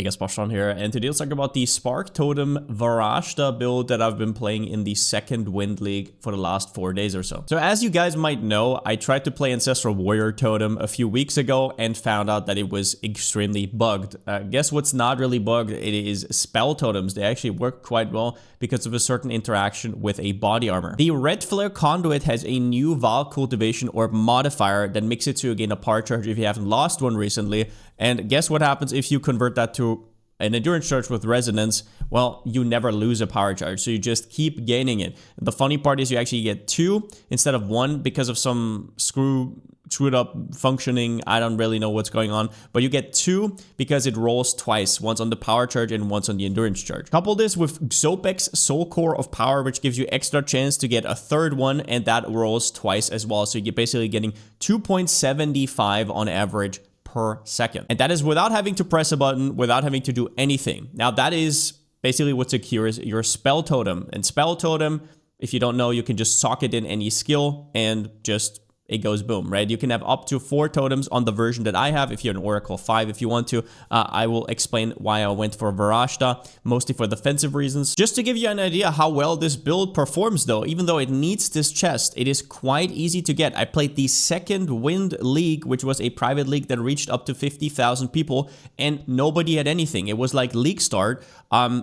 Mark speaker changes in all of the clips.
Speaker 1: Hey guys, Palsteron here, and today let's talk about the Spark Totem Varashta build that I've been playing in the second Wind League for the last 4 days or so. So as you guys might know, I tried to play Ancestral Warrior Totem a few weeks ago and found out that it was extremely bugged. Guess what's not really bugged? It is Spell Totems. They actually work quite well because of a certain interaction with a body armor. The Redflare Conduit has a new Val Cultivation Orb modifier that makes it so you gain a power charge if you haven't lost one recently. And guess what happens if you convert that to an endurance charge with resonance? Well, you never lose a power charge, so you just keep gaining it. The funny part is you actually get 2 instead of 1 because of some screwed up functioning. I don't really know what's going on, but you get 2 because it rolls twice, once on the power charge and once on the endurance charge. Couple this with Zopek's Soul Core of Power, which gives you extra chance to get a third one, and that rolls twice as well. So you're basically getting 2.75 on average per second. And that is without having to press a button, without having to do anything. Now that is basically what secures your Spell Totem. And Spell Totem, if you don't know, you can just socket in any skill and just it goes boom, right? You can have up to 4 totems on the version that I have. If you're an Oracle 5, if you want to, I will explain why I went for Varashta, mostly for defensive reasons. Just to give you an idea how well this build performs though, even though it needs this chest, it is quite easy to get. I played the second Wind League, which was a private league that reached up to 50,000 people, and nobody had anything. It was like league start.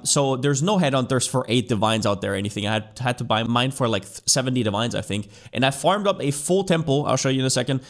Speaker 1: So there's no headhunters for 8 divines out there or anything. I had to buy mine for like 70 divines, I think. And I farmed up a full temple, I'll show you in a second,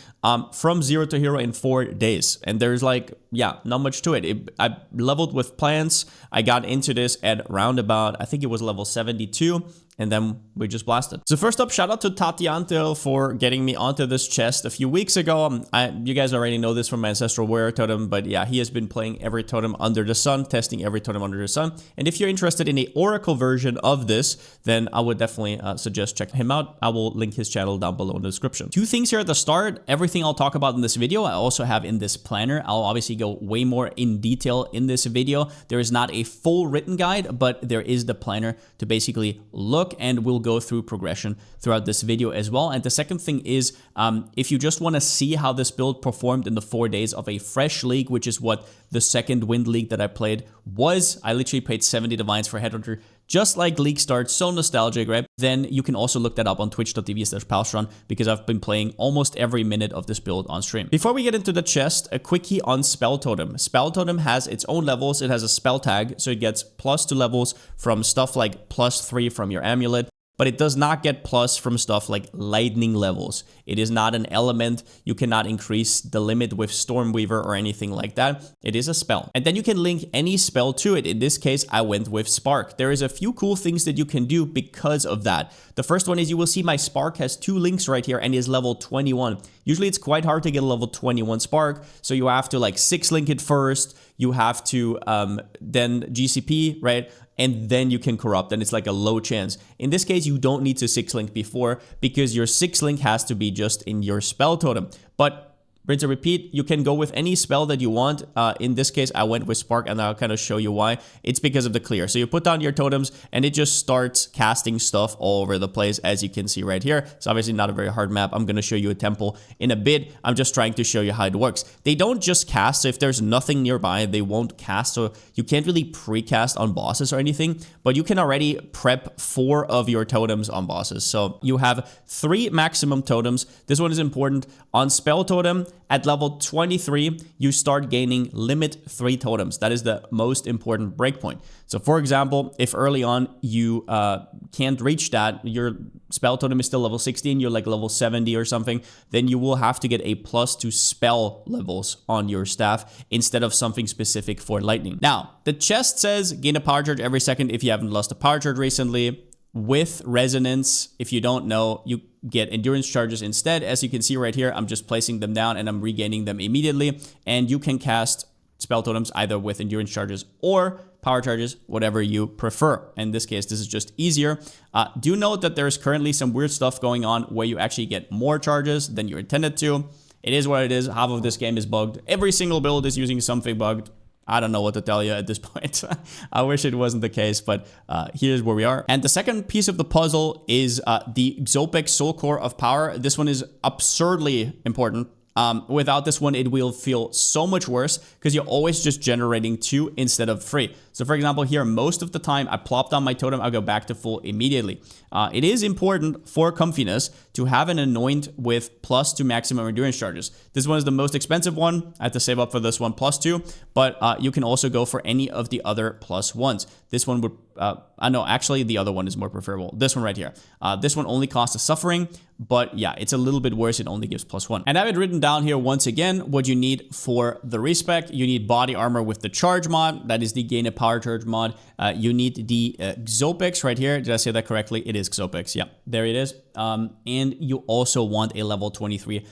Speaker 1: from 0 to hero in 4 days. And there's like, yeah, not much to it. I leveled with plants. I got into this at roundabout, I think it was level 72. And then we just blasted. So first up, shout out to Tatiantel for getting me onto this chest a few weeks ago. You guys already know this from my Ancestral Warrior Totem, but yeah, he has been playing every totem under the sun, testing every totem under the sun. And if you're interested in the Oracle version of this, then I would definitely suggest checking him out. I will link his channel down below in the description. 2 things here at the start. Everything I'll talk about in this video, I also have in this planner. I'll obviously go way more in detail in this video. There is not a full written guide, but there is the planner to basically look, and we'll go through progression throughout this video as well. And the second thing is, if you just want to see how this build performed in the 4 days of a fresh league, which is what the second Wind League that I played was, I literally paid 70 divines for Headhunter, just like League Start, so nostalgic, right? Then you can also look that up on twitch.tv/Palsteron, because I've been playing almost every minute of this build on stream. Before we get into the chest, a quickie on Spell Totem. Spell Totem has its own levels. It has a spell tag, so it gets +2 levels from stuff like +3 from your amulet. But it does not get plus from stuff like lightning levels. It is not an element. You cannot increase the limit with Stormweaver or anything like that. It is a spell. And then you can link any spell to it. In this case, I went with Spark. There is a few cool things that you can do because of that. The first one is you will see my Spark has 2 links right here and is level 21. Usually it's quite hard to get a level 21 Spark, so you have to like 6 link it first. You have to then GCP, right? And then you can corrupt, and it's like a low chance. In this case, you don't need to 6 link before, because your 6 link has to be just in your spell totem. But rinse and repeat, you can go with any spell that you want. In this case, I went with Spark, and I'll kind of show you why. It's because of the clear. So you put down your totems, and it just starts casting stuff all over the place, as you can see right here. It's obviously not a very hard map. I'm going to show you a temple in a bit. I'm just trying to show you how it works. They don't just cast, so if there's nothing nearby, they won't cast. So you can't really pre-cast on bosses or anything, but you can already prep 4 of your totems on bosses. So you have 3 maximum totems. This one is important. On Spell Totem, at level 23, you start gaining limit 3 totems. That is the most important breakpoint. So for example, if early on you can't reach that, your spell totem is still level 16, you're like level 70 or something, then you will have to get a +2 spell levels on your staff instead of something specific for lightning. Now, the chest says gain a power charge every second if you haven't lost a power charge recently. With resonance, if you don't know, you get endurance charges instead. As you can see right here, I'm just placing them down and I'm regaining them immediately. And you can cast spell totems either with endurance charges or power charges, whatever you prefer. In this case, this is just easier. Do note that there's currently some weird stuff going on where you actually get more charges than you're intended to. It is what it is. Half of this game is bugged. Every single build is using something bugged. I don't know what to tell you at this point. I wish it wasn't the case, but here's where we are. And the second piece of the puzzle is the Zopek Soul Core of Power. This one is absurdly important. Without this one, it will feel so much worse because you're always just generating 2 instead of 3. So for example, here, most of the time I plop down my totem, I'll go back to full immediately. It is important for comfiness to have an anoint with +2 maximum endurance charges. This one is the most expensive one. I had to save up for this one +2, but you can also go for any of the other +1s. This one would, no, actually the other one is more preferable. This one right here. This one only costs a suffering, but yeah, it's a little bit worse. It only gives +1. And I have it written down here once again, what you need for the respec. You need body armor with the charge mod. That is the gain a power charge mod. You need the Xopex right here. Did I say that correctly? It is Xopex. Yeah, there it is. And you also want a level 23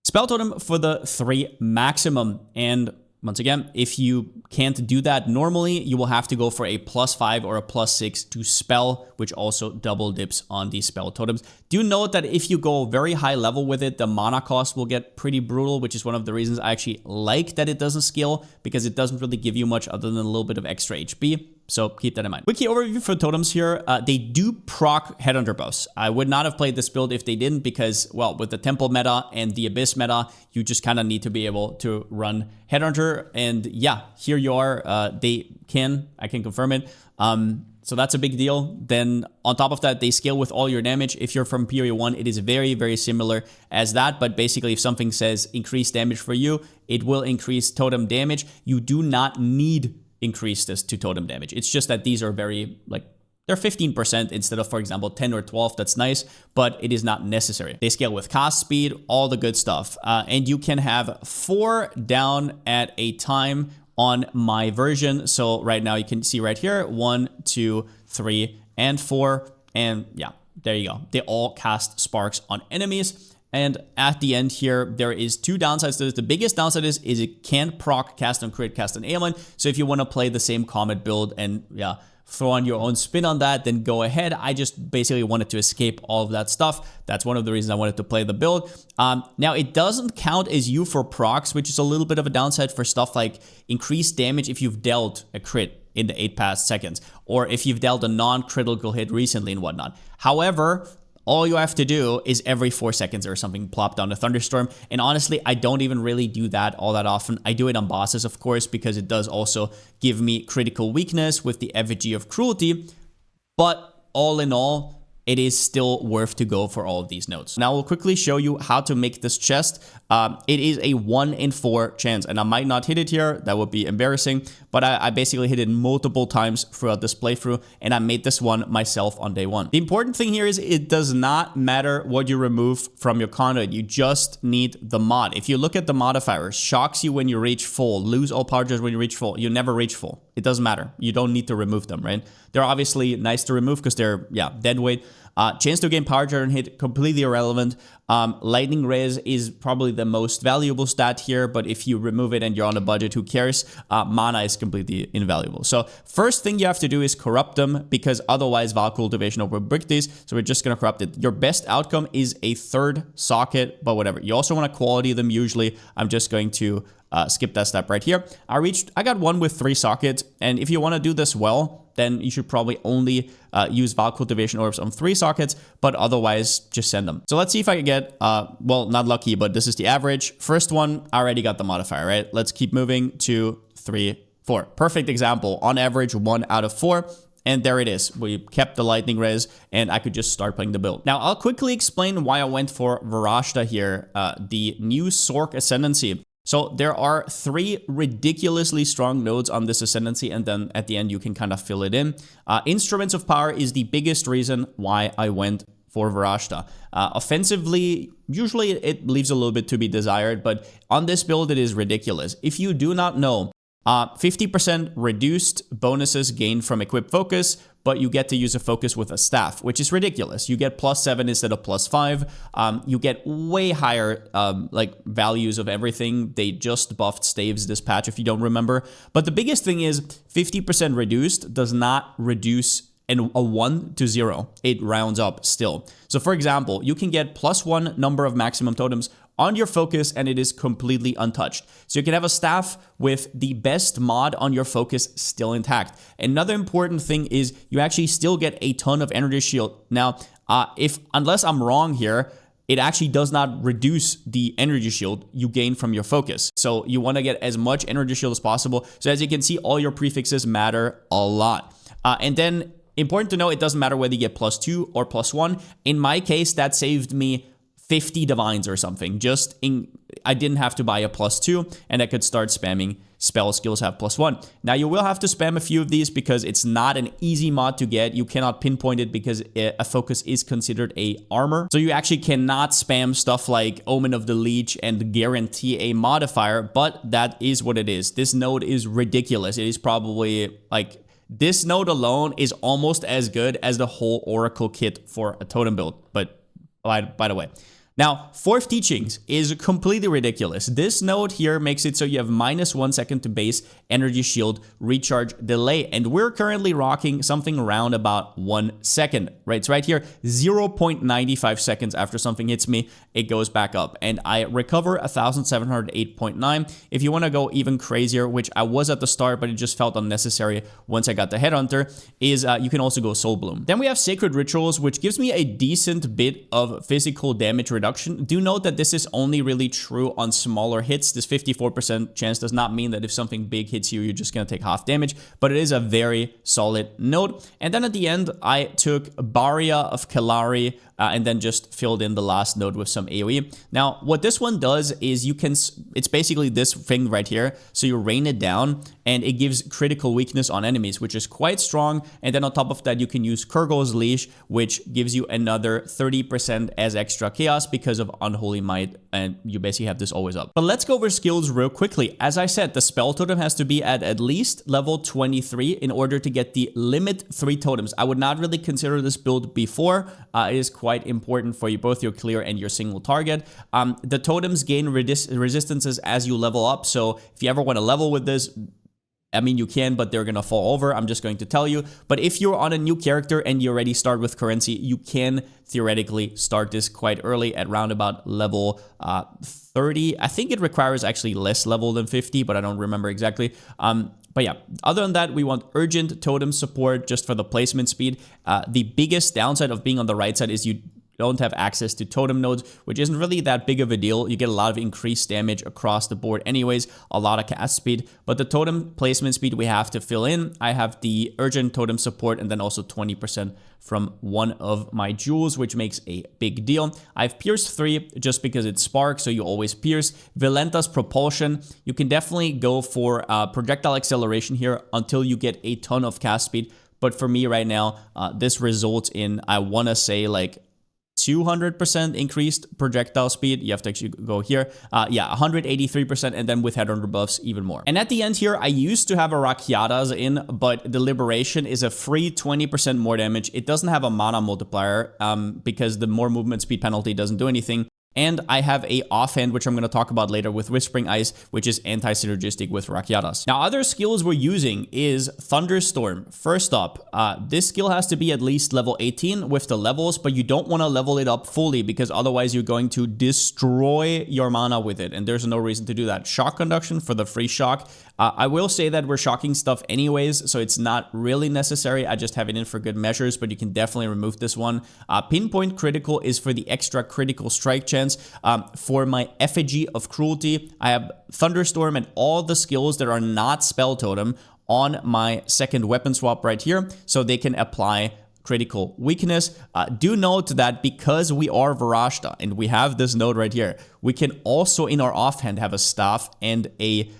Speaker 1: spell totem for the 3 maximum. And once again, if you can't do that normally, you will have to go for a +5 or a +6 to spell, which also double dips on the spell totems. Do note that if you go very high level with it, the mana cost will get pretty brutal, which is one of the reasons I actually like that it doesn't scale, because it doesn't really give you much other than a little bit of extra HP. So keep that in mind. Wiki overview for totems here. They do proc headhunter buffs. I would not have played this build if they didn't, because, well, with the temple meta and the abyss meta, you just kind of need to be able to run headhunter. And yeah, here you are. I can confirm it. So that's a big deal. Then on top of that, they scale with all your damage. If you're from period 1, it is very, very similar as that. But basically, if something says increase damage for you, it will increase totem damage. You do not need increase this to totem damage. It's just that these are very, like, they're 15% instead of, for example, 10 or 12. That's nice, but it is not necessary. They scale with cast speed, all the good stuff. And you can have 4 down at a time on my version. So right now you can see right here, 1, 2, 3, and 4. And yeah, there you go. They all cast sparks on enemies. And at the end here, there is 2 downsides to this. The biggest downside is it can't proc cast on crit, cast on ailment. So if you want to play the same Comet build and yeah, throw on your own spin on that, then go ahead. I just basically wanted to escape all of that stuff. That's one of the reasons I wanted to play the build. Now, it doesn't count as you for procs, which is a little bit of a downside for stuff like increased damage if you've dealt a crit in the 8 past seconds, or if you've dealt a non-critical hit recently and whatnot. However, all you have to do is every 4 seconds or something plop down a thunderstorm. And honestly, I don't even really do that all that often. I do it on bosses, of course, because it does also give me critical weakness with the effigy of cruelty. But all in all, it is still worth to go for all of these nodes. Now, we'll quickly show you how to make this chest. It is a 1 in 4 chance, and I might not hit it here. That would be embarrassing, but I basically hit it multiple times throughout this playthrough, and I made this one myself on day 1. The important thing here is it does not matter what you remove from your conduit. You just need the mod. If you look at the modifiers, shocks you when you reach full, lose all power charge when you reach full. You never reach full. It doesn't matter. You don't need to remove them, right? They're obviously nice to remove because they're, yeah, dead weight. Chance to gain power charge and hit, completely irrelevant. Lightning Res is probably the most valuable stat here, but if you remove it and you're on a budget, who cares? Mana is completely invaluable. So first thing you have to do is corrupt them, because otherwise Val Cultivation will break these. So we're just going to corrupt it. Your best outcome is a 3rd socket, but whatever. You also want to quality them usually. I'm just going to skip that step right here. I got one with 3 sockets, and if you want to do this well, then you should probably only use Val Cultivation Orbs on 3 sockets, but otherwise just send them. So let's see if I can get, well, not lucky, but this is the average. First one, I already got the modifier, right? Let's keep moving. 2, 3, 4. Perfect example. On average, 1 out of 4. And there it is. We kept the lightning res, and I could just start playing the build. Now, I'll quickly explain why I went for Varashta here, the new Sork Ascendancy. So there are 3 ridiculously strong nodes on this Ascendancy, and then at the end you can kind of fill it in. Instruments of Power is the biggest reason why I went for Varashta. Offensively, usually it leaves a little bit to be desired, but on this build it is ridiculous. If you do not know, 50% reduced bonuses gained from equip focus, but you get to use a focus with a staff, which is ridiculous. You get +7 instead of +5. You get way higher like values of everything. They just buffed staves this patch, if you don't remember. But the biggest thing is 50% reduced does not reduce a 1 to 0. It rounds up still. So for example, you can get +1 number of maximum totems on your focus, and it is completely untouched. So you can have a staff with the best mod on your focus still intact. Another important thing is you actually still get a ton of energy shield. Now, unless I'm wrong here, it actually does not reduce the energy shield you gain from your focus. So you want to get as much energy shield as possible. So as you can see, all your prefixes matter a lot. And then important to know, it doesn't matter whether you get +2 or +1. In my case, that saved me 50 divines or something. I didn't have to buy a +2, and I could start spamming spell skills have +1. Now you will have to spam a few of these because it's not an easy mod to get. You cannot pinpoint it because a focus is considered a armor. So you actually cannot spam stuff like Omen of the Leech and guarantee a modifier, but that is what it is. This node is ridiculous. It is probably like, this node alone is almost as good as the whole Oracle kit for a totem build. But by the way, now, 4th Teachings is completely ridiculous. This node here makes it so you have -1 second to base energy shield recharge delay. And we're currently rocking something around about 1 second, right? It's right here, 0.95 seconds after something hits me, it goes back up. And I recover 1,708.9. If you want to go even crazier, which I was at the start, but it just felt unnecessary once I got the Headhunter, is you can also go Soul Bloom. Then we have Sacred Rituals, which gives me a decent bit of physical damage reduction. Do note that this is only really true on smaller hits. This 54% chance does not mean that if something big hits you, you're just going to take half damage, but it is a very solid node. And then at the end, I took Baria of Kalari and then just filled in the last node with some AoE. Now, what this one does is it's basically this thing right here. So you rain it down and it gives critical weakness on enemies, which is quite strong. And then on top of that, you can use Kurgol's Leash, which gives you another 30% as extra chaos because of Unholy Might, and you basically have this always up. But let's go over skills real quickly. As I said, the spell totem has to be at least level 23 in order to get the limit 3 totems. I would not really consider this build before. It is quite important for you, both your clear and your single target. The totems gain resistances as you level up, so if you ever want to level with this, I mean, you can, but they're going to fall over. I'm just going to tell you. But if you're on a new character and you already start with currency, you can theoretically start this quite early at round about level 30. I think it requires actually less level than 50, but I don't remember exactly. But yeah, other than that, we want urgent totem support just for the placement speed. The biggest downside of being on the right side is you don't have access to totem nodes, which isn't really that big of a deal. You get a lot of increased damage across the board anyways, a lot of cast speed, but the totem placement speed we have to fill in. I have the urgent totem support and then also 20% from one of my jewels, which makes a big deal. I have Pierce 3 just because it's Spark, so you always Pierce. Vilenta's Propulsion, you can definitely go for projectile acceleration here until you get a ton of cast speed, but for me right now, this results in, I want to say, like 200% increased projectile speed. You have to actually go here. Yeah, 183%, and then with headhunter buffs, even more. And at the end here, I used to have a Rakyatas in, but the Liberation is a free 20% more damage. It doesn't have a mana multiplier because the more movement speed penalty doesn't do anything. And I have a offhand, which I'm going to talk about later with Whispering Ice, which is anti-synergistic with Rakyatas. Now, other skills we're using is Thunderstorm. First up, this skill has to be at least level 18 with the levels, but you don't want to level it up fully because otherwise you're going to destroy your mana with it, and there's no reason to do that. Shock Conduction for the free shock. I will say that we're shocking stuff anyways, so it's not really necessary. I just have it in for good measures, but you can definitely remove this one. Pinpoint Critical is for the extra critical strike chance. For my Effigy of Cruelty, I have Thunderstorm and all the skills that are not Spell Totem on my second weapon swap right here, so they can apply critical weakness. Do note that because we are Varashta and we have this node right here, we can also in our offhand have a staff and a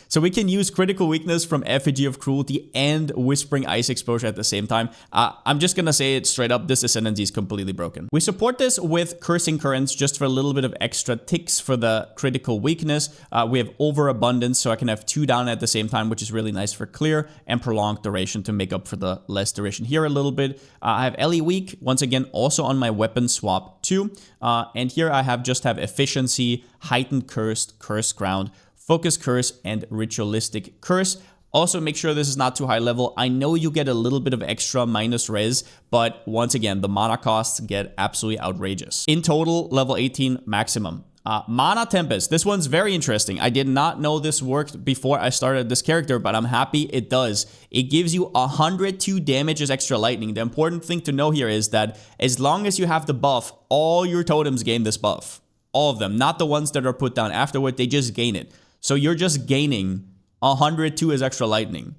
Speaker 1: so we can use critical weakness from Effigy of Cruelty and Whispering Ice exposure at the same time. I'm just gonna say it straight up, this Ascendancy is completely broken. We support this with Cursing Currents just for a little bit of extra ticks for the critical weakness. We have Overabundance, so I can have 2 down at the same time, which is really nice for clear, and Prolonged Duration to make up for the less duration here a little bit. I have Ellie Weak, once again, also on my weapon swap too. And here I have Efficiency, Heightened Curse, Curse Ground, Focus Curse, and Ritualistic Curse. Also, make sure this is not too high level. I know you get a little bit of extra minus res, but once again, the mana costs get absolutely outrageous. In total, level 18 maximum. Mana Tempest. This one's very interesting. I did not know this worked before I started this character, but I'm happy it does. It gives you 102 damage as extra lightning. The important thing to know here is that as long as you have the buff, all your totems gain this buff. All of them, not the ones that are put down afterward, they just gain it. So you're just gaining 102 as extra lightning.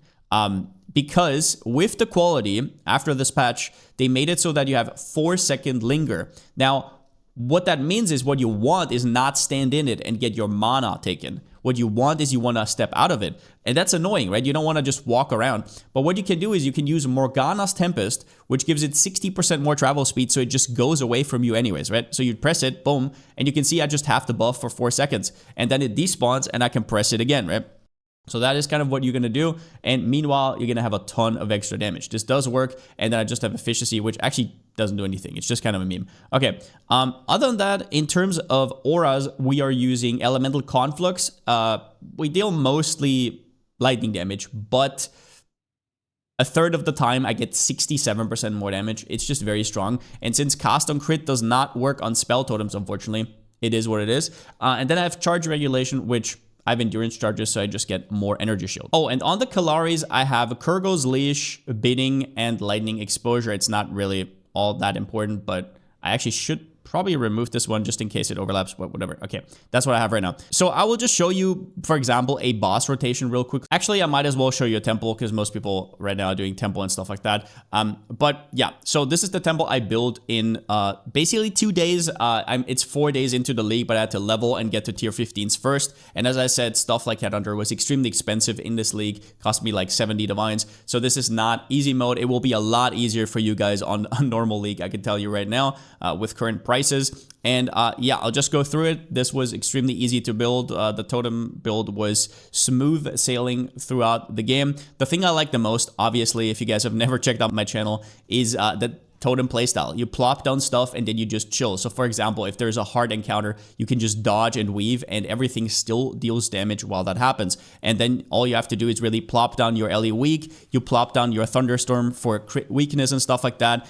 Speaker 1: Because with the quality, after this patch, they made it so that you have 4-second linger. Now, what that means is what you want is not stand in it and get your mana taken. What you want is you want to step out of it. And that's annoying, right? You don't want to just walk around. But what you can do is you can use Morgana's Tempest, which gives it 60% more travel speed, so it just goes away from you anyways, right? So you press it, boom, and you can see I just have the buff for 4 seconds. And then it despawns and I can press it again, right? So that is kind of what you're going to do. And meanwhile, you're going to have a ton of extra damage. This does work. And then I just have efficiency, which actually doesn't do anything. It's just kind of a meme. Okay. Other than that, in terms of auras, we are using Elemental Conflux. We deal mostly lightning damage, but a third of the time I get 67% more damage. It's just very strong. And since Cast on Crit does not work on spell totems, unfortunately, it is what it is. And then I have Charge Regulation, which I have endurance charges, so I just get more energy shield. Oh, and on the Kalaris, I have Kurgo's Leash, Bidding, and Lightning Exposure. It's not really all that important, but I actually should probably remove this one just in case it overlaps, but whatever. Okay, that's what I have right now. So I will just show you, for example, a boss rotation real quick. Actually, I might as well show you a temple because most people right now are doing temple and stuff like that. But yeah, so this is the temple I built in basically 2 days. It's 4 days into the league, but I had to level and get to tier 15s first. And as I said, stuff like Headhunter was extremely expensive in this league, cost me like 70 divines. So this is not easy mode. It will be a lot easier for you guys on a normal league, I can tell you right now, with current prices. And yeah, I'll just go through it. This was extremely easy to build. The totem build was smooth sailing throughout the game. The thing I like the most, obviously, if you guys have never checked out my channel, is the totem playstyle. You plop down stuff and then you just chill. So for example, if there's a hard encounter, you can just dodge and weave and everything still deals damage while that happens. And then all you have to do is really plop down your LE weak, you plop down your thunderstorm for crit weakness and stuff like that.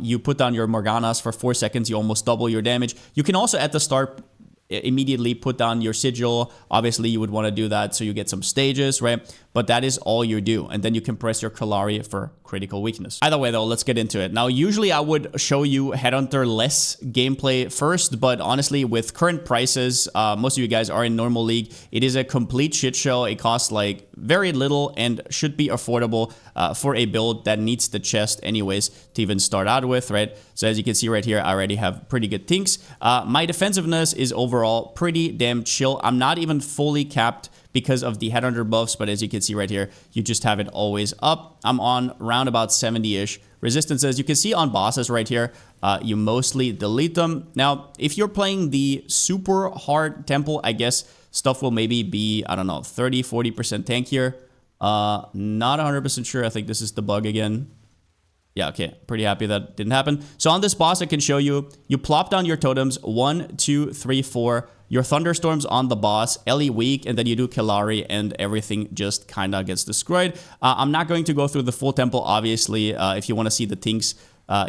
Speaker 1: You put down your Morganas for 4 seconds, you almost double your damage. You can also at the start immediately put down your sigil. Obviously you would want to do that so you get some stages, right? But that is all you do. And then you can press your Kalari for critical weakness. Either way though, let's get into it. Now, usually I would show you Headhunter less gameplay first, but honestly with current prices, most of you guys are in normal league. It is a complete shit show. It costs like very little and should be affordable for a build that needs the chest anyways to even start out with, right? So as you can see right here, I already have pretty good things. My defensiveness is overall pretty damn chill. I'm not even fully capped because of the Headhunter buffs, but as you can see right here, you just have it always up. I'm on round about 70-ish resistances. You can see on bosses right here, you mostly delete them. Now, if you're playing the super hard temple, I guess stuff will maybe be, I don't know, 30-40% tankier. Not 100% sure. I think this is the bug again. Yeah, okay, pretty happy that didn't happen. So on this boss, I can show you, you plop down your totems, 1, 2, 3, 4, your thunderstorms on the boss, LE weak, and then you do Kalari, and everything just kind of gets destroyed. I'm not going to go through the full temple, obviously. If you want to see the things,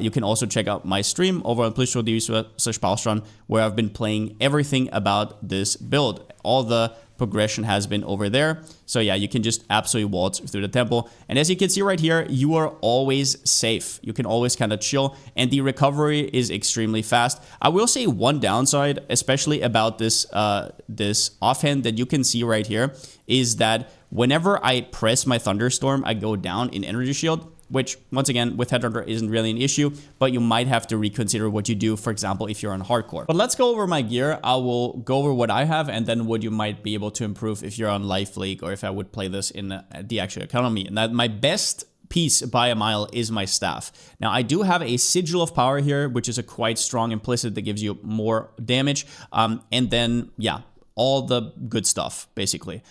Speaker 1: you can also check out my stream over on Palsteron, where I've been playing everything about this build. All the progression has been over there. So yeah, you can just absolutely waltz through the temple. And as you can see right here, you are always safe. You can always kind of chill, and the recovery is extremely fast. I will say one downside, especially about this this offhand that you can see right here, is that whenever I press my thunderstorm, I go down in energy shield, which once again with Headhunter isn't really an issue, but you might have to reconsider what you do, for example, if you're on hardcore. But let's go over my gear. I will go over what I have and then what you might be able to improve if you're on Life League or if I would play this in the actual economy. And that my best piece by a mile is my staff. Now, I do have a Sigil of Power here, which is a quite strong implicit that gives you more damage. And then, yeah, all the good stuff, basically.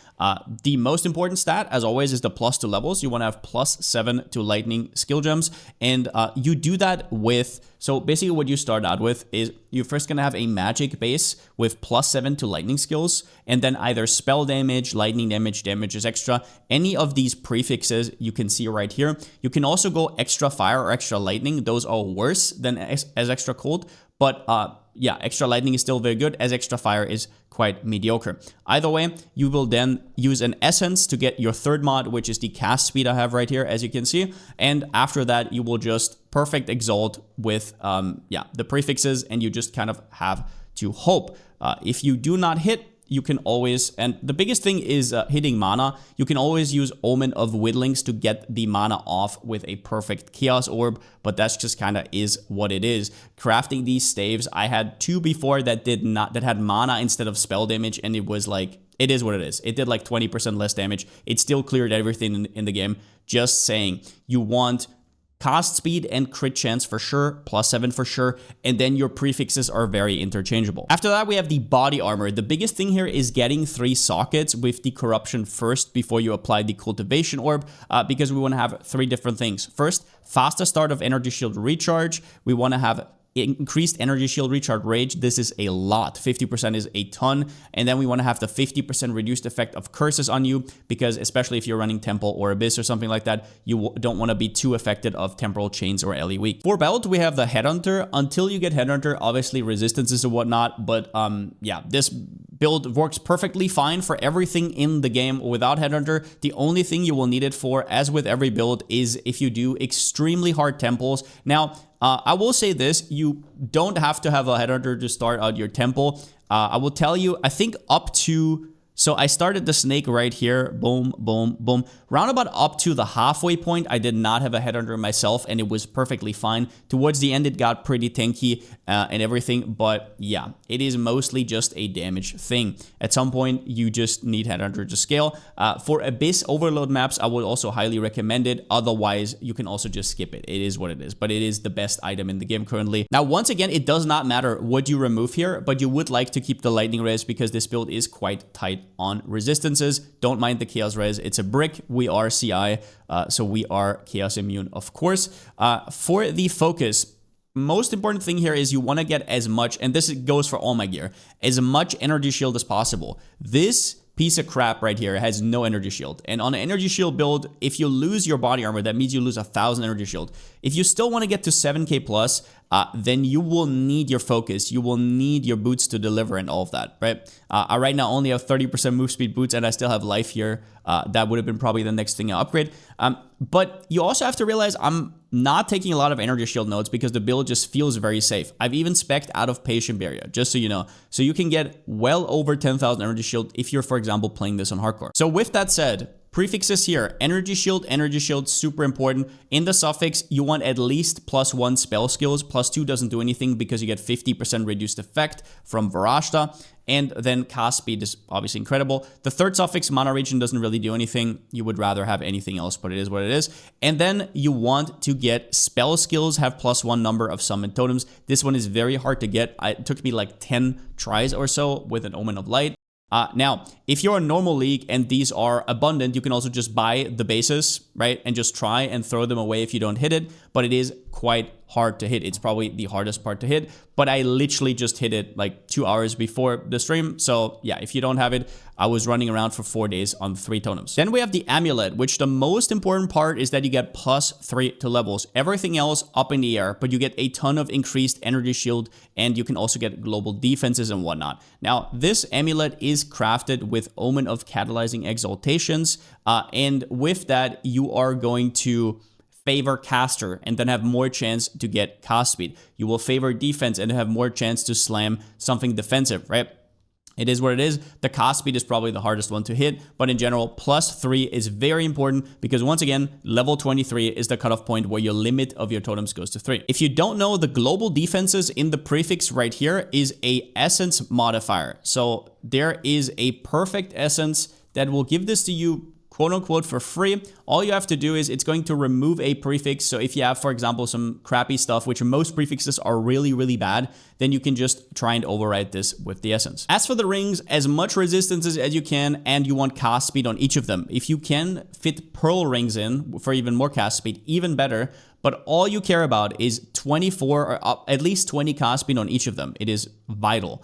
Speaker 1: The most important stat, as always, is the +2 levels. You want to have +7 to lightning skill gems. And you do that with, so basically what you start out with is you're first going to have a magic base with +7 to lightning skills, and then either spell damage, lightning damage, damage is extra. Any of these prefixes you can see right here. You can also go extra fire or extra lightning. Those are worse than as extra cold, but yeah, extra lightning is still very good, as extra fire is quite mediocre. Either way, you will then use an essence to get your third mod, which is the cast speed I have right here, as you can see. And after that, you will just perfect exalt with, yeah, the prefixes, and you just kind of have to hope. If you do not hit, you can always, and the biggest thing is hitting mana. You can always use Omen of Whittlings to get the mana off with a perfect Chaos Orb, but that's just kind of is what it is. Crafting these staves, I had 2 before that had mana instead of spell damage, and it was like, it is what it is. It did like 20% less damage. It still cleared everything in the game. Just saying, you want cast speed and crit chance for sure, +7 for sure, and then your prefixes are very interchangeable. After that, we have the body armor. The biggest thing here is getting 3 sockets with the corruption first before you apply the cultivation orb, because we want to have 3 different things. First, faster start of energy shield recharge. We want to have increased energy shield recharge rage. This is a lot. 50% is a ton. And then we want to have the 50% reduced effect of curses on you, because especially if you're running Temple or Abyss or something like that, you don't want to be too affected of Temporal Chains or LE Weak. For belt, we have the Headhunter. Until you get Headhunter, obviously resistances and whatnot, but yeah, this build works perfectly fine for everything in the game without Headhunter. The only thing you will need it for, as with every build, is if you do extremely hard temples. Now, I will say this, you don't have to have a Headhunter to start out your temple. I will tell you, I think up to... So I started the snake right here, boom, boom, boom. Roundabout up to the halfway point, I did not have a Headhunter myself, and it was perfectly fine. Towards the end, it got pretty tanky and everything, but yeah, it is mostly just a damage thing. At some point, you just need Headhunter to scale. For Abyss Overload maps, I would also highly recommend it. Otherwise, you can also just skip it. It is what it is, but it is the best item in the game currently. Now, once again, it does not matter what you remove here, but you would like to keep the lightning res because this build is quite tight on resistances. Don't mind the chaos res. It's a brick. We are CI, so we are chaos immune, of course. For the focus, most important thing here is you want to get as much, and this goes for all my gear, as much energy shield as possible. This piece of crap right here has no energy shield, and on an energy shield build, if you lose your body armor, that means you lose 1,000 energy shield. If you still want to get to 7k plus, then you will need your focus, you will need your boots to deliver and all of that, right? I right now only have 30% move speed boots, and I still have life here. That would have been probably the next thing I upgrade. But you also have to realize I'm not taking a lot of energy shield nodes because the build just feels very safe. I've even spec'd out of Patient Barrier, just so you know. So you can get well over 10,000 energy shield if you're, for example, playing this on hardcore. So with that said, prefixes here, energy shield, super important. In the suffix, you want at least +1 spell skills. +2 doesn't do anything because you get 50% reduced effect from Varashta. And then cast speed is obviously incredible. The third suffix, mana regen, doesn't really do anything. You would rather have anything else, but it is what it is. And then you want to get spell skills, have +1 number of summon totems. This one is very hard to get. It took me like 10 tries or so with an Omen of Light. Now, if you're a normal league and these are abundant, you can also just buy the bases, right? And just try and throw them away if you don't hit it. But it is quite hard to hit. It's probably the hardest part to hit. But I literally just hit it like 2 hours before the stream. So yeah, if you don't have it, I was running around for 4 days on 3 totems. Then we have the amulet, which the most important part is that you get +3 to levels. Everything else up in the air, but you get a ton of increased energy shield, and you can also get global defenses and whatnot. Now, this amulet is crafted with Omen of Catalyzing Exaltations, and with that, you are going to favor caster and then have more chance to get cast speed. You will favor defense and have more chance to slam something defensive, right? It is what it is. The cast speed is probably the hardest one to hit, but in general, +3 is very important because once again, level 23 is the cutoff point where your limit of your totems goes to 3. If you don't know, the global defenses in the prefix right here is a essence modifier. So there is a perfect essence that will give this to you, quote unquote, for free. All you have to do is it's going to remove a prefix. So if you have, for example, some crappy stuff, which most prefixes are really, really bad, then you can just try and override this with the essence. As for the rings, as much resistances as you can, and you want cast speed on each of them. If you can fit pearl rings in for even more cast speed, even better. But all you care about is 24 or at least 20 cast speed on each of them. It is vital.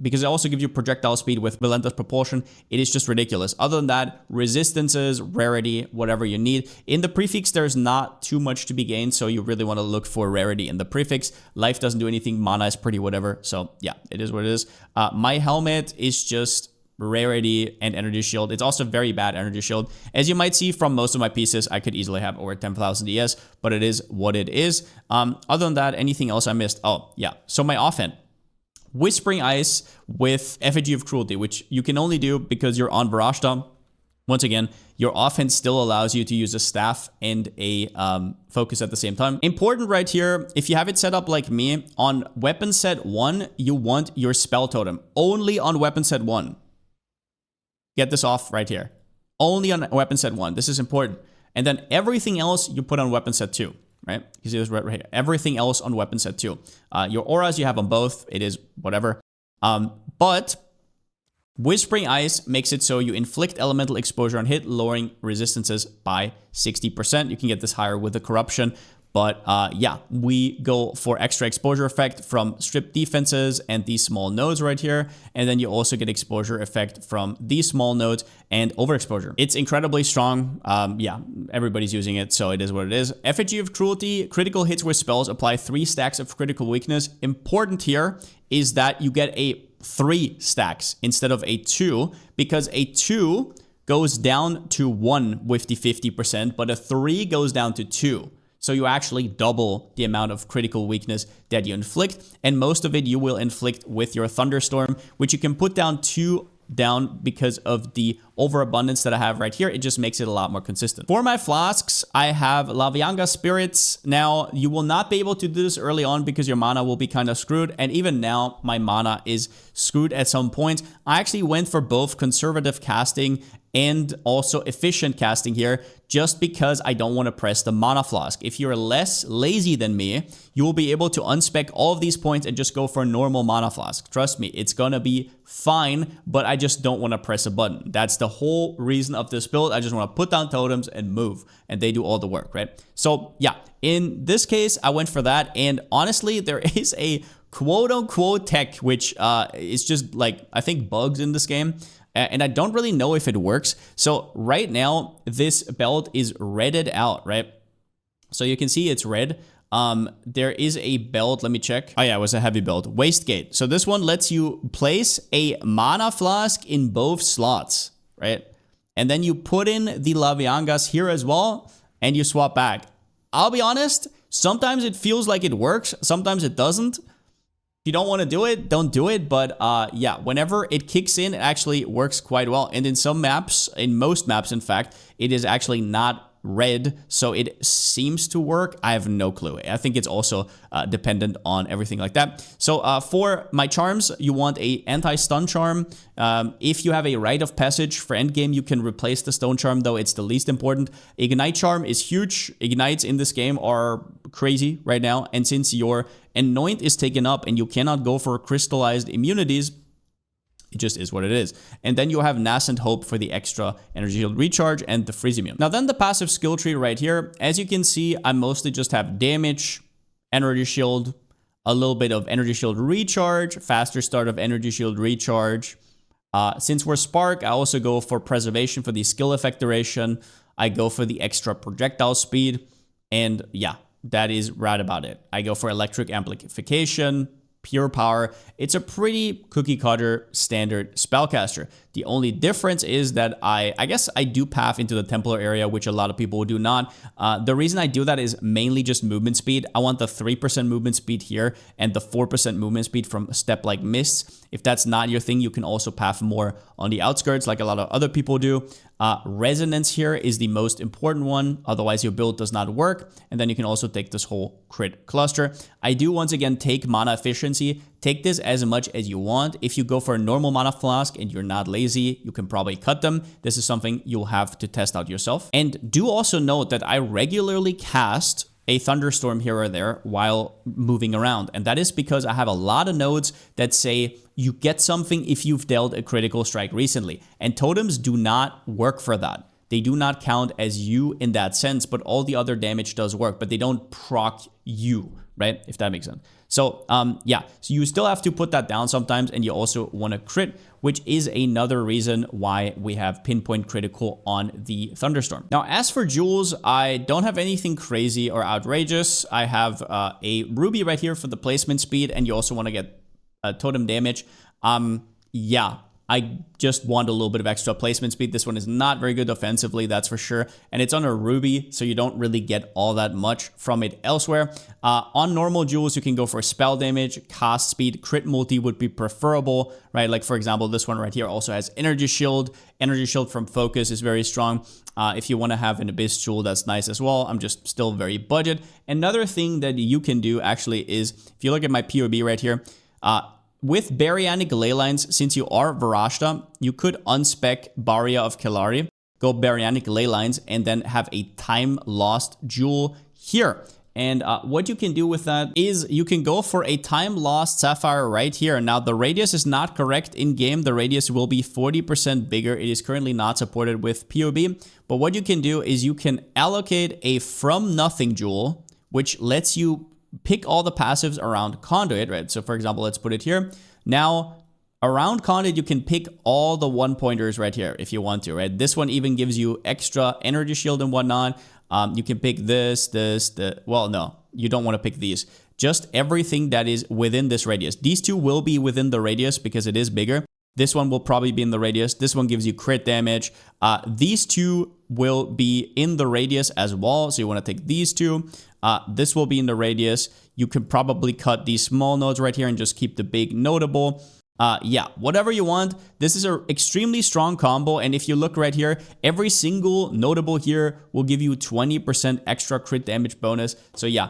Speaker 1: because it also gives you projectile speed with relentless propulsion. It is just ridiculous. Other than that, resistances, rarity, whatever you need. In the prefix, there's not too much to be gained, so you really want to look for rarity in the prefix. Life doesn't do anything, mana is pretty whatever, so yeah, it is what it is. My helmet is just rarity and energy shield. It's also very bad energy shield. As you might see from most of my pieces, I could easily have over 10,000 DS, but it is what it is. Other than that, anything else I missed? Oh, yeah. So my offhand. Whispering Ice with Effigy of Cruelty, which you can only do because you're on Varashta. Once again, your offense still allows you to use a staff and a focus at the same time. Important right here, if you have it set up like me, on weapon set 1, you want your spell totem. Only on weapon set 1. Get this off right here. Only on weapon set 1. This is important. And then everything else you put on weapon set 2, right? You see this right here. Everything else on weapon set 2. Your auras you have on both. It is whatever. But Whispering Ice makes it so you inflict elemental exposure on hit, lowering resistances by 60%. You can get this higher with the corruption. But yeah, we go for extra exposure effect from stripped defenses and these small nodes right here. And then you also get exposure effect from these small nodes and overexposure. It's incredibly strong. Yeah, everybody's using it, so it is what it is. Effigy of Cruelty, critical hits with spells apply 3 stacks of critical weakness. Important here is that you get a 3 stacks instead of a 2, because a 2 goes down to 1 with the 50%, but a 3 goes down to 2. So you actually double the amount of critical weakness that you inflict, and most of it you will inflict with your Thunderstorm, which you can put down 2 down because of the overabundance that I have right here. It just makes it a lot more consistent. For my flasks, I have Lavianga Spirits. Now, you will not be able to do this early on because your mana will be kind of screwed, and even now, my mana is screwed at some point. I actually went for both conservative casting and also efficient casting here, just because I don't want to press the mana flask. If you're less lazy than me, you will be able to unspec all of these points and just go for a normal mana flask. Trust me, it's gonna be fine, but I just don't want to press a button. That's the whole reason of this build. I just want to put down totems and move, and they do all the work, right? So yeah, in this case, I went for that, and honestly, there is a quote-unquote tech, which is just like, I think, bugs in this game. And I don't really know if it works. So right now, this belt is redded out, right? So you can see it's red. There is a belt. Let me check. Oh yeah, it was a heavy belt. Wastegate. So this one lets you place a mana flask in both slots, right? And then you put in the Laviangas here as well, and you swap back. I'll be honest, sometimes it feels like it works. Sometimes it doesn't. If you don't want to do it, don't do it. But yeah, whenever it kicks in, it actually works quite well. And in some maps, in most maps, in fact, it is actually not red, so it seems to work. I have no clue. I think it's also dependent on everything like that. So for my charms, you want a anti-stun charm. If you have a Rite of Passage for endgame, you can replace the stone charm, though it's the least important. Ignite charm is huge. Ignites in this game are crazy right now, and since your Anoint is taken up and you cannot go for crystallized immunities, it just is what it is. And then you have Nascent Hope for the extra energy shield recharge and the freeze immune. Now then the passive skill tree right here. As you can see, I mostly just have damage, energy shield, a little bit of energy shield recharge, faster start of energy shield recharge. Since we're Spark, I also go for preservation for the skill effect duration. I go for the extra projectile speed. And yeah, that is right about it. I go for electric amplification, pure power. It's a pretty cookie cutter standard spellcaster. The only difference is that I guess I do path into the Templar area, which a lot of people do not. The reason I do that is mainly just movement speed. I want the 3% movement speed here and the 4% movement speed from Step Like Mists. If that's not your thing, you can also path more on the outskirts like a lot of other people do. Resonance here is the most important one, otherwise your build does not work. And then you can also take this whole crit cluster. I do once again take mana efficiency. Take this as much as you want. If you go for a normal mana flask and you're not lazy, you can probably cut them. This is something you'll have to test out yourself. And do also note that I regularly cast a Thunderstorm here or there while moving around. And that is because I have a lot of nodes that say you get something if you've dealt a critical strike recently. And totems do not work for that. They do not count as you in that sense, but all the other damage does work, but they don't proc you, right? If that makes sense. So yeah, so you still have to put that down sometimes, and you also want to crit, which is another reason why we have pinpoint critical on the Thunderstorm. Now, as for jewels, I don't have anything crazy or outrageous. I have a ruby right here for the placement speed, and you also want to get totem damage. Yeah, I just want a little bit of extra placement speed. This one is not very good offensively, that's for sure. And it's on a ruby, so you don't really get all that much from it elsewhere. On normal jewels, you can go for spell damage, cast speed, crit multi would be preferable, right? Like, for example, this one right here also has energy shield. Energy shield from focus is very strong. If you want to have an abyss jewel, that's nice as well. I'm just still very budget. Another thing that you can do actually is, if you look at my POB right here, with Baryonic Ley Lines, since you are Varashta, you could unspec Barya of Kelari, go Baryonic Ley Lines, and then have a time lost jewel here. And what you can do with that is you can go for a time lost sapphire right here. Now, the radius is not correct in game. The radius will be 40% bigger. It is currently not supported with POB. But what you can do is you can allocate a from nothing jewel, which lets you pick all the passives around Conduit, right? So for example, let's put it here. Now, around Conduit, you can pick all the one-pointers right here if you want to, right? This one even gives you extra energy shield and whatnot. You can pick well, no, you don't want to pick these. Just everything that is within this radius. These two will be within the radius because it is bigger. This one will probably be in the radius. This one gives you crit damage. These two will be in the radius as well. So you want to take these two. This will be in the radius. You can probably cut these small nodes right here and just keep the big notable. Yeah, whatever you want. This is an extremely strong combo. And if you look right here, every single notable here will give you 20% extra crit damage bonus. So yeah,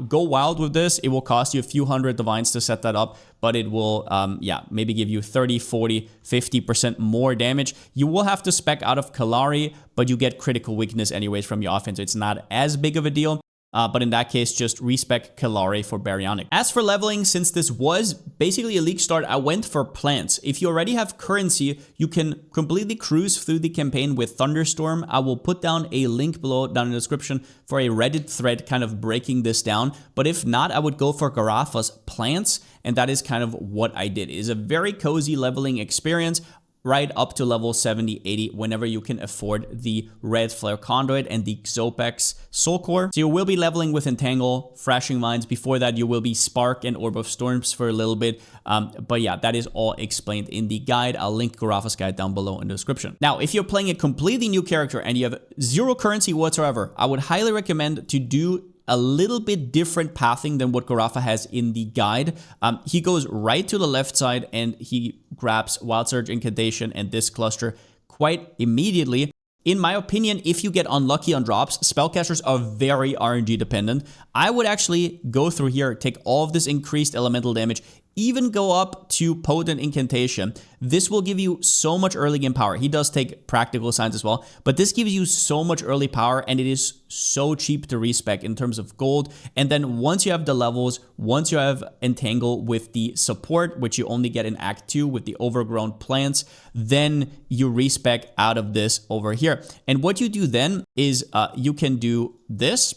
Speaker 1: go wild with this. It will cost you a few hundred divines to set that up, but it will, yeah, maybe give you 30, 40, 50% more damage. You will have to spec out of Kelari, but you get critical weakness anyways from your offense. It's not as big of a deal. But in that case, just respec Kelari for Baryonic. As for leveling, since this was basically a league start, I went for plants. If you already have currency, you can completely cruise through the campaign with Thunderstorm. I will put down a link below down in the description for a Reddit thread kind of breaking this down. But if not, I would go for Garafa's plants. And that is kind of what I did. It is a very cozy leveling experience, right up to level 70, 80, whenever you can afford the Redflare Conduit and the Xopex Soul Core. So you will be leveling with Entangle, Thrashing Vines. Before that, you will be Spark and Orb of Storms for a little bit. But yeah, that is all explained in the guide. I'll link Garafa's guide down below in the description. Now, if you're playing a completely new character and you have zero currency whatsoever, I would highly recommend to do a little bit different pathing than what Garafa has in the guide. He goes right to the left side and he grabs Wild Surge, Incantation, and this cluster quite immediately. In my opinion, if you get unlucky on drops, spellcasters are very RNG dependent. I would actually go through here, take all of this increased elemental damage, even go up to Potent Incantation. This will give you so much early game power. He does take practical signs as well, but this gives you so much early power, and it is so cheap to respec in terms of gold. And then once you have the levels, once you have Entangle with the support, which you only get in Act 2 with the overgrown plants, then you respec out of this over here. And what you do then is you can do this,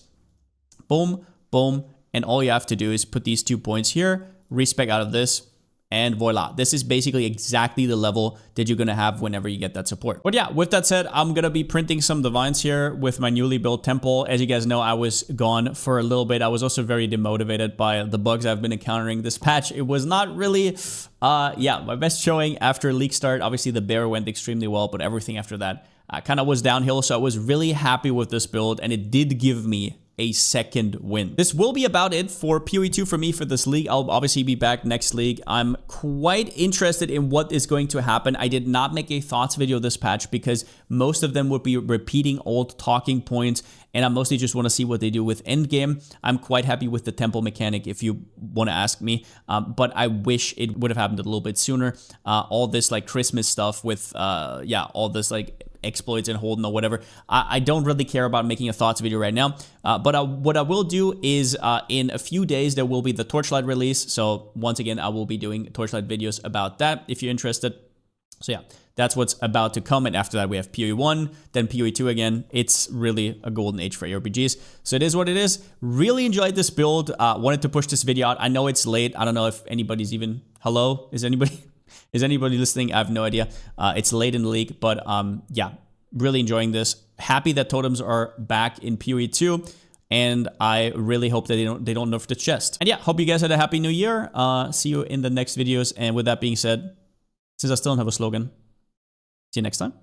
Speaker 1: boom, boom, and all you have to do is put these 2 points here, respec out of this, and voila. This is basically exactly the level that you're going to have whenever you get that support. But yeah, with that said, I'm going to be printing some divines here with my newly built temple. As you guys know, I was gone for a little bit. I was also very demotivated by the bugs I've been encountering this patch. It was not really, yeah, my best showing after league start. Obviously, the bear went extremely well, but everything after that kind of was downhill. So I was really happy with this build, and it did give me a second win. This will be about it for PoE2 for me for this league. I'll obviously be back next league. I'm quite interested in what is going to happen. I did not make a thoughts video this patch because most of them would be repeating old talking points, and I mostly just want to see what they do with endgame. I'm quite happy with the temple mechanic if you want to ask me, but I wish it would have happened a little bit sooner. All this like Christmas stuff with, yeah, all this like exploits and Holden or whatever. I don't really care about making a thoughts video right now, but what I will do is in a few days there will be the Torchlight release. So once again, I will be doing Torchlight videos about that if you're interested. So yeah, that's what's about to come. And after that, we have PoE 1, then PoE 2 again. It's really a golden age for ARPGs. So it is what it is. Really enjoyed this build. Wanted to push this video out. I know it's late. I don't know if anybody's even... Hello? Is anybody listening? I have no idea. It's late in the league, but yeah, really enjoying this. Happy that totems are back in PoE 2. And I really hope that they don't nerf the chest. And yeah, hope you guys had a happy new year. See you in the next videos. And with that being said, since I still don't have a slogan, see you next time.